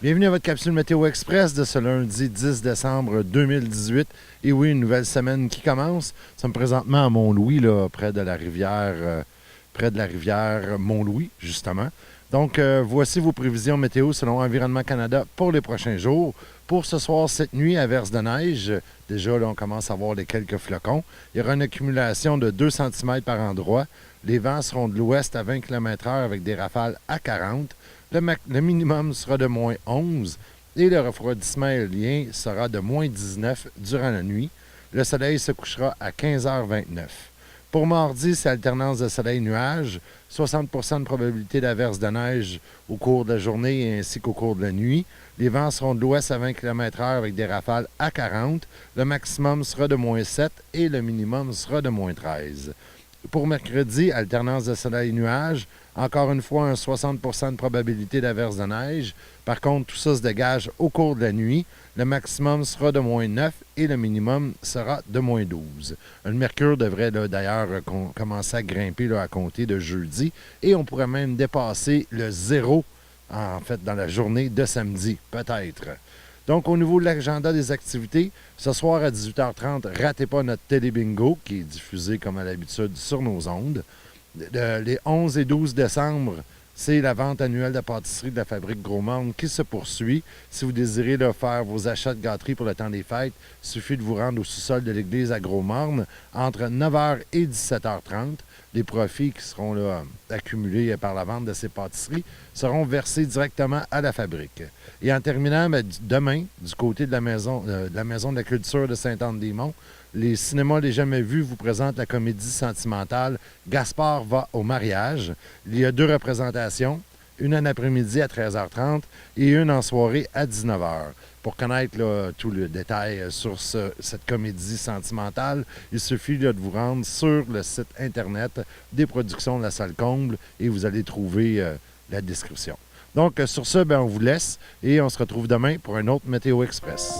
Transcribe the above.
Bienvenue à votre capsule Météo Express de ce lundi 10 décembre 2018. Et oui, une nouvelle semaine qui commence. Nous sommes présentement à Mont-Louis, là, près de la rivière Mont-Louis, justement. Donc, voici vos prévisions météo selon Environnement Canada pour les prochains jours. Pour ce soir, cette nuit, averse de neige. Déjà, là, on commence à voir les quelques flocons. Il y aura une accumulation de 2 cm par endroit. Les vents seront de l'ouest à 20 km/h avec des rafales à 40. Le minimum sera de moins 11 et le refroidissement aérien sera de moins 19 durant la nuit. Le soleil se couchera à 15h29. Pour mardi, c'est alternance de soleil-nuage, 60 de probabilité d'averse de neige au cours de la journée ainsi qu'au cours de la nuit. Les vents seront de l'ouest à 20 km/h avec des rafales à 40. Le maximum sera de moins 7 et le minimum sera de moins 13. Pour mercredi, alternance de soleil-nuage. Encore une fois, un 60 de probabilité d'averse de neige. Par contre, tout ça se dégage au cours de la nuit. Le maximum sera de moins 9 et le minimum sera de moins 12. Le mercure devrait d'ailleurs commencer à grimper à compter de jeudi. Et on pourrait même dépasser le zéro, en fait, dans la journée de samedi, peut-être. Donc, au niveau de l'agenda des activités, ce soir à 18h30, ratez pas notre télé-bingo qui est diffusé comme à l'habitude sur nos ondes. Les 11 et 12 décembre, c'est la vente annuelle de pâtisserie de la fabrique Gros-Morne qui se poursuit. Si vous désirez faire vos achats de gâteries pour le temps des fêtes, il suffit de vous rendre au sous-sol de l'église à Gros-Morne entre 9h et 17h30. Les profits qui seront accumulés par la vente de ces pâtisseries seront versés directement à la fabrique. Et en terminant, demain, du côté de la Maison de la culture de Sainte-Anne-des-Monts, les cinémas Les Jamais Vus vous présentent la comédie sentimentale « Gaspard va au mariage ». Il y a 2 représentations, une en après-midi à 13h30 et une en soirée à 19h. Pour connaître tout le détail sur cette comédie sentimentale, il suffit de vous rendre sur le site Internet des productions de la Salle Comble et vous allez trouver la description. Donc, sur ce, on vous laisse et on se retrouve demain pour un autre Météo Express.